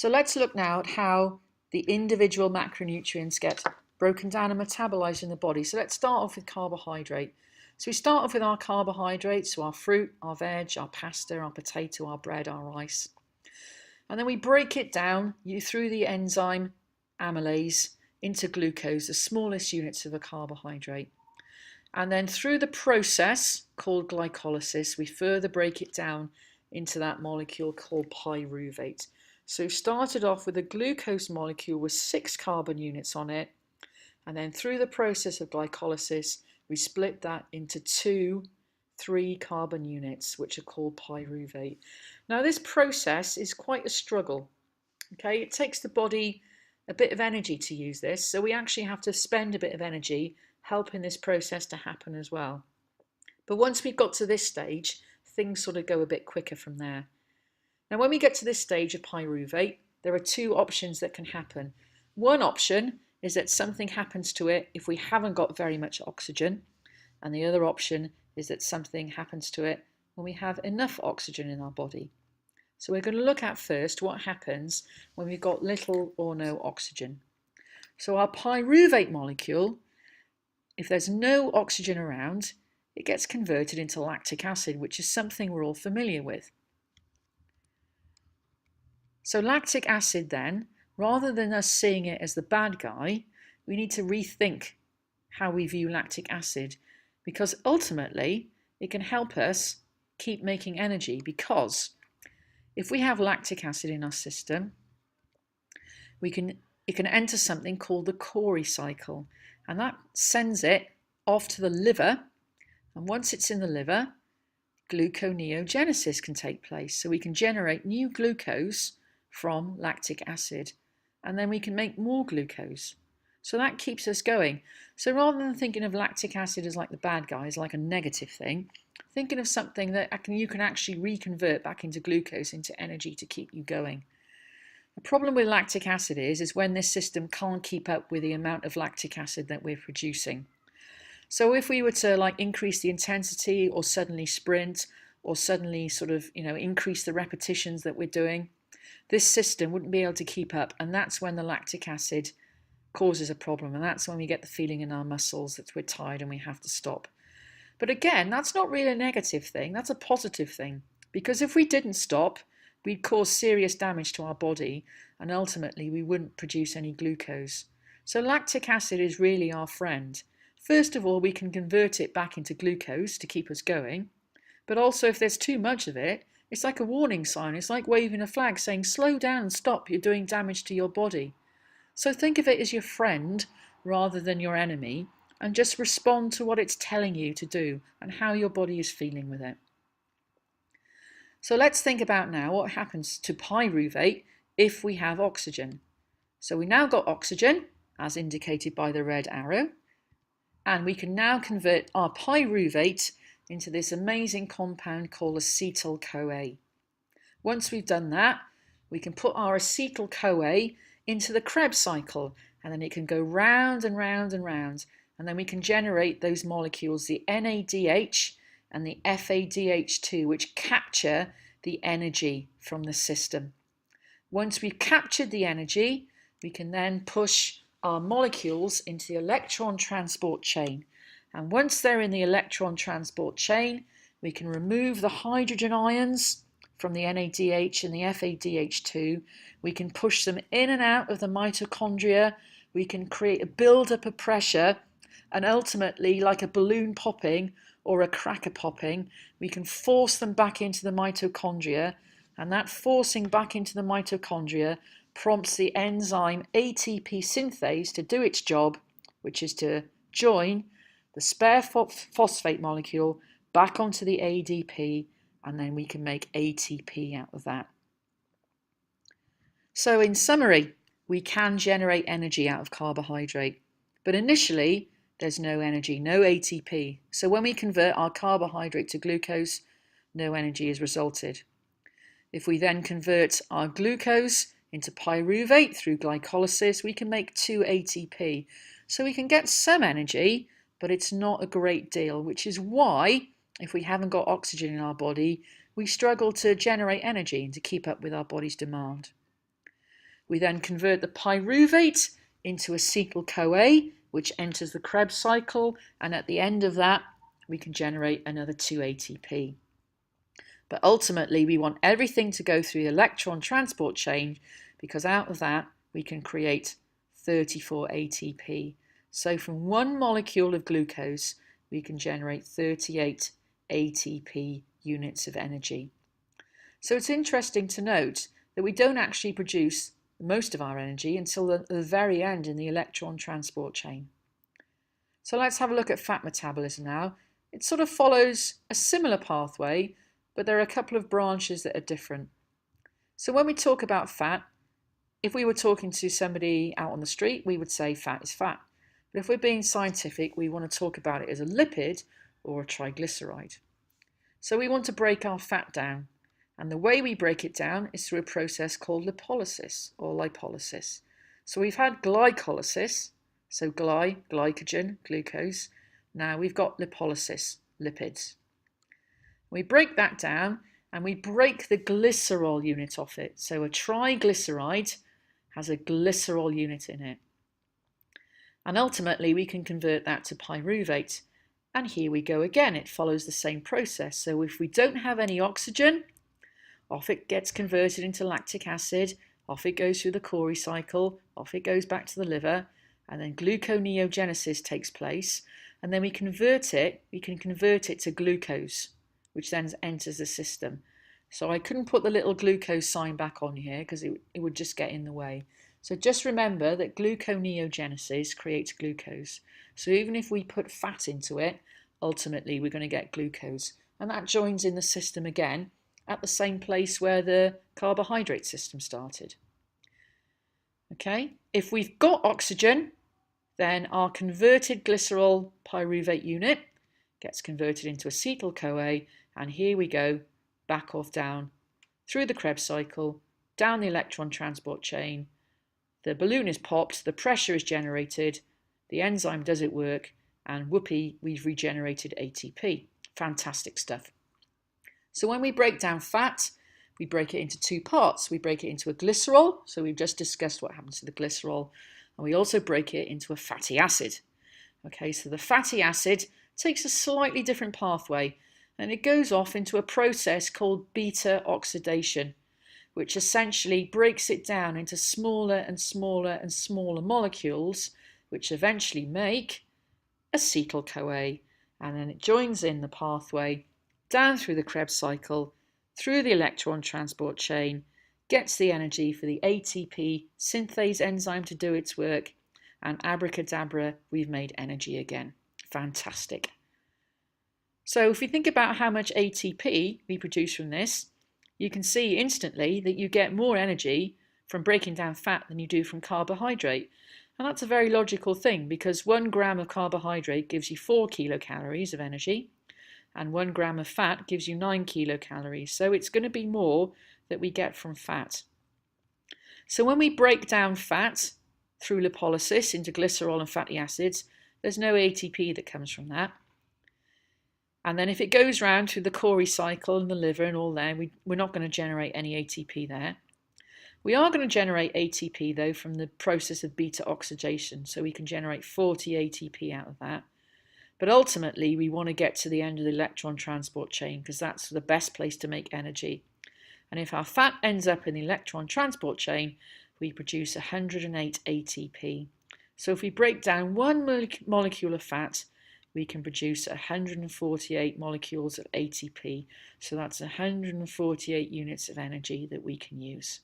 So let's look now at how the individual macronutrients get broken down and metabolized in the body. So let's start off with carbohydrate. So we start off with our carbohydrates, so our fruit, our veg, our pasta, our potato, our bread, our rice. And then we break it down through the enzyme amylase into glucose, the smallest units of a carbohydrate. And then through the process called glycolysis, we further break it down into that molecule called pyruvate. So we started off with a glucose molecule with 6 carbon units on it. And then through the process of glycolysis, we split that into 3 carbon units, which are called pyruvate. Now this process is quite a struggle. Okay, it takes the body a bit of energy to use this, so we actually have to spend a bit of energy helping this process to happen as well. But once we've got to this stage, things sort of go a bit quicker from there. Now when we get to this stage of pyruvate, there are 2 options that can happen. One option is that something happens to it if we haven't got very much oxygen, and the other option is that something happens to it when we have enough oxygen in our body. So we're going to look at first what happens when we've got little or no oxygen. So our pyruvate molecule, if there's no oxygen around, it gets converted into lactic acid, which is something we're all familiar with. So lactic acid then, rather than us seeing it as the bad guy, we need to rethink how we view lactic acid, because ultimately it can help us keep making energy, because if we have lactic acid in our system, it can enter something called the Cori cycle, and that sends it off to the liver, and once it's in the liver, gluconeogenesis can take place. So we can generate new glucose from lactic acid, and then we can make more glucose. So that keeps us going. So rather than thinking of lactic acid as like the bad guy, as like a negative thing, thinking of something that you can actually reconvert back into glucose, into energy to keep you going. The problem with lactic acid is when this system can't keep up with the amount of lactic acid that we're producing. So if we were to increase the intensity, or suddenly sprint, or suddenly sort of increase the repetitions that we're doing, this system wouldn't be able to keep up, and that's when the lactic acid causes a problem, and that's when we get the feeling in our muscles that we're tired and we have to stop. But again, that's not really a negative thing, that's a positive thing, because if we didn't stop, we'd cause serious damage to our body, and ultimately we wouldn't produce any glucose. So lactic acid is really our friend. First of all, we can convert it back into glucose to keep us going, but also if there's too much of it, it's like a warning sign. It's like waving a flag saying, slow down and stop, you're doing damage to your body. So think of it as your friend rather than your enemy, and just respond to what it's telling you to do and how your body is feeling with it. So let's think about now what happens to pyruvate if we have oxygen. So we now got oxygen, as indicated by the red arrow, and we can now convert our pyruvate into this amazing compound called acetyl-CoA. Once we've done that, we can put our acetyl-CoA into the Krebs cycle, and then it can go round and round and round, and then we can generate those molecules, the NADH and the FADH2, which capture the energy from the system. Once we've captured the energy, we can then push our molecules into the electron transport chain. And once they're in the electron transport chain, we can remove the hydrogen ions from the NADH and the FADH2. We can push them in and out of the mitochondria. We can create a build-up of pressure, and ultimately, like a balloon popping or a cracker popping, we can force them back into the mitochondria, and that forcing back into the mitochondria prompts the enzyme ATP synthase to do its job, which is to join the spare phosphate molecule back onto the ADP, and then we can make ATP out of that. So in summary, we can generate energy out of carbohydrate, but initially there's no energy, no ATP. So when we convert our carbohydrate to glucose, no energy is resulted. If we then convert our glucose into pyruvate through glycolysis, we can make 2 ATP. So we can get some energy, but it's not a great deal, which is why, if we haven't got oxygen in our body, we struggle to generate energy and to keep up with our body's demand. We then convert the pyruvate into acetyl-CoA, which enters the Krebs cycle, and at the end of that, we can generate another 2 ATP. But ultimately, we want everything to go through the electron transport chain, because out of that, we can create 34 ATP. So from one molecule of glucose, we can generate 38 ATP units of energy. So it's interesting to note that we don't actually produce most of our energy until the very end in the electron transport chain. So let's have a look at fat metabolism now. It sort of follows a similar pathway, but there are a couple of branches that are different. So when we talk about fat, if we were talking to somebody out on the street, we would say fat is fat. But if we're being scientific, we want to talk about it as a lipid or a triglyceride. So we want to break our fat down. And the way we break it down is through a process called lipolysis or lipolysis. So we've had glycolysis, so glycogen, glucose. Now we've got lipolysis, lipids. We break that down and we break the glycerol unit off it. So a triglyceride has a glycerol unit in it. And ultimately we can convert that to pyruvate. And here we go again, it follows the same process. So if we don't have any oxygen, off it gets converted into lactic acid, off it goes through the Cori cycle, off it goes back to the liver, and then gluconeogenesis takes place, and then we can convert it to glucose, which then enters the system. So I couldn't put the little glucose sign back on here because it would just get in the way. So just remember that gluconeogenesis creates glucose. So even if we put fat into it, ultimately we're going to get glucose. And that joins in the system again at the same place where the carbohydrate system started. Okay, if we've got oxygen, then our converted glycerol pyruvate unit gets converted into acetyl-CoA, and here we go, back off down through the Krebs cycle, down the electron transport chain. The balloon is popped, the pressure is generated, the enzyme does its work, and whoopee, we've regenerated ATP. Fantastic stuff. So when we break down fat, we break it into two parts. We break it into a glycerol, so we've just discussed what happens to the glycerol, and we also break it into a fatty acid. Okay, so the fatty acid takes a slightly different pathway, and it goes off into a process called beta oxidation, which essentially breaks it down into smaller and smaller and smaller molecules, which eventually make acetyl-CoA, and then it joins in the pathway down through the Krebs cycle, through the electron transport chain, gets the energy for the ATP synthase enzyme to do its work, and abracadabra, we've made energy again. Fantastic. So if we think about how much ATP we produce from this, you can see instantly that you get more energy from breaking down fat than you do from carbohydrate. And that's a very logical thing, because 1 gram of carbohydrate gives you 4 kilocalories of energy, and 1 gram of fat gives you 9 kilocalories. So it's going to be more that we get from fat. So when we break down fat through lipolysis into glycerol and fatty acids, there's no ATP that comes from that. And then if it goes round through the Cori cycle and the liver and all there, we're not going to generate any ATP there. We are going to generate ATP though from the process of beta oxidation, so we can generate 40 ATP out of that. But ultimately we want to get to the end of the electron transport chain, because that's the best place to make energy. And if our fat ends up in the electron transport chain, we produce 108 ATP. So if we break down one molecule of fat, we can produce 148 molecules of ATP. So that's 148 units of energy that we can use.